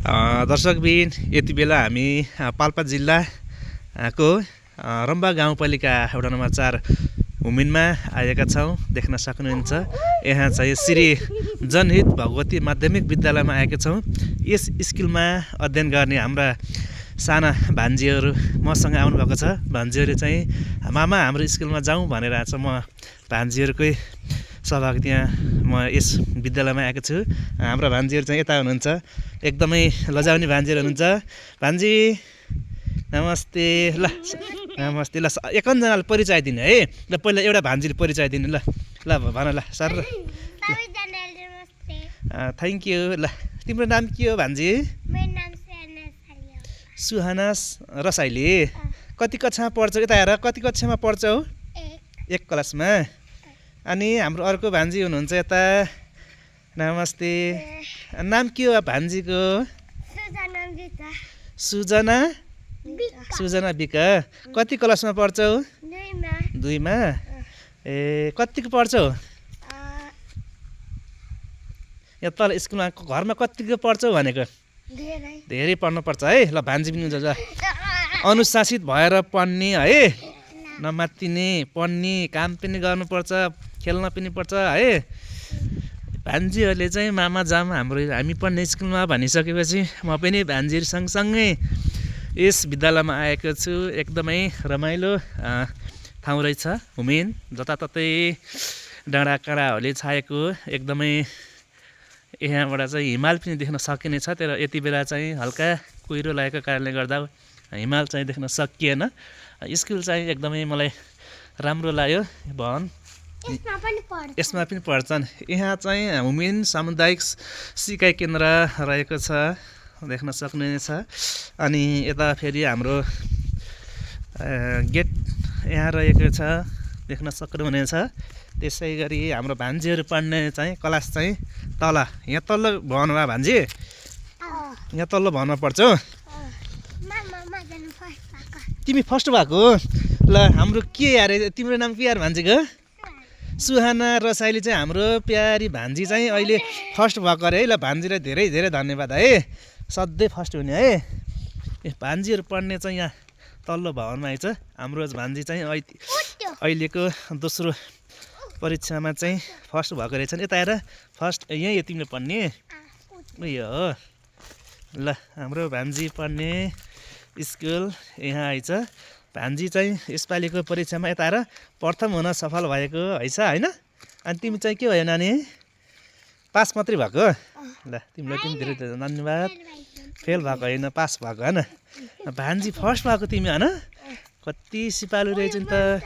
दर्शकबिन यति बेला हामी पाल्पा जिल्लाको रम्बा गाउँपालिका वडा नम्बर 4 हुमिनमा आएका छौँ। देख्न सक्नुहुन्छ यहाँ चाहिँ श्री जनहित भगवती माध्यमिक विद्यालयमा आएका छौँ। यस स्कुलमा अध्ययन गर्ने हाम्रा साना भान्जीहरू मसँग आउनुभएको छ। भान्जीहरू चाहिँ मामा हाम्रो स्कुलमा जाउँ भनेर आज म भान्जीहरूकै सहभागी त्यहाँ म यस विद्यालयमा आएको छु। हाम्रा भान्जीहरू चाहिँ यता हुनुहुन्छ, एकदमै लजाउने भान्जीहरू हुनुहुन्छ। भान्जी नमस्ते। ल नमस्ते। ल एकजनाले परिचय दिनु है। ल पहिला एउटा भान्जीले परिचय दिनु। ल ल भन। ल सर थ्याङ्क यू। ल तिम्रो नाम के हो भान्जी? सुहाना रसाइली। कति कक्षामा पढ्छौ? यता हेर, कति कक्षामा पढ्छौ? 1 क्लासमा। अनि हाम्रो अर्को भान्जी हुनुहुन्छ यता। नमस्ते। नाम के हो भान्जीको? सुजना बिका। कति क्लासमा पढ्छौ? 2 मा। ए कतिको पढ्छौ? यहाँ तल स्कुलमा घरमा कतिको पढ्छौ भनेको? धेरै पढ्नुपर्छ है। ल भान्जी पनि हुन्छ। अनुशासित भएर पढ्ने है, नमात्तिने, पढ्ने, काम पनि गर्नुपर्छ, खेल्न पनि पर्छ है। भान्जीहरूले चाहिँ मामा जाम हामी पढ्ने स्कुलमा भनिसकेपछि म पनि भान्जीहरू सँगसँगै यस विद्यालयमा आएको छु। एकदमै रमाइलो ठाउँ रहेछ हुमिन। जताततै डाँडाकाँडाहरूले छाएको, एकदमै यहाँबाट चाहिँ हिमाल पनि देख्न सकिने छ। तर यति बेला चाहिँ हल्का कुहिरो लागेको कारणले गर्दा हिमाल चाहिँ देख्न सकिएन। स्कुल चाहिँ एकदमै मलाई राम्रो लाग्यो। यसमा पनि पढ्छन्। यहाँ चाहिँ हुमिन सामुदायिक सिकाइ केन्द्र रहेको छ, देख्न सक्नुहुनेछ। अनि यता फेरि हाम्रो गेट यहाँ रहेको छ, देख्न सक्नुहुनेछ। त्यसै गरी हाम्रो भान्जीहरू पढ्ने चाहिँ क्लास चाहिँ तल, यहाँ तल्लो भवनमा। भान्जी यहाँ तल्लो भवनमा पढ्छौ? तिमी फर्स्ट भएको? ल हाम्रो के यार, तिम्रो नाम के यार भान्जीको? सुहाना रसाइली चाहिँ हाम्रो प्यारी भान्जी चाहिँ अहिले फर्स्ट भएको अरे है। ल भान्जीलाई धेरै धेरै धन्यवाद है, सधैँ फर्स्ट हुने है। भान्जीहरू पढ्ने चाहिँ यहाँ तल्लो भवनमा आइछ। हाम्रो भान्जी चाहिँ अहिलेको दोस्रो परीक्षामा चाहिँ फर्स्ट भएको रहेछन्। यता आएर फर्स्ट यहीँ तिमीले पढ्ने उयो हो। ल हाम्रो भान्जी पढ्ने स्कुल यहाँ आइछ। भान्जी चाहिँ यसपालिको परीक्षामा यता आएर प्रथम हुन सफल भएको हैछ होइन? अनि तिमी चाहिँ के भयो नानी? पास मात्रै भएको? ल तिमीलाई पनि धेरै धेरै धन्यवाद। फेल भएको होइन, पास भएको होइन। भान्जी फर्स्ट भएको तिमी होइन? कति सिपालु रहेछ नि त।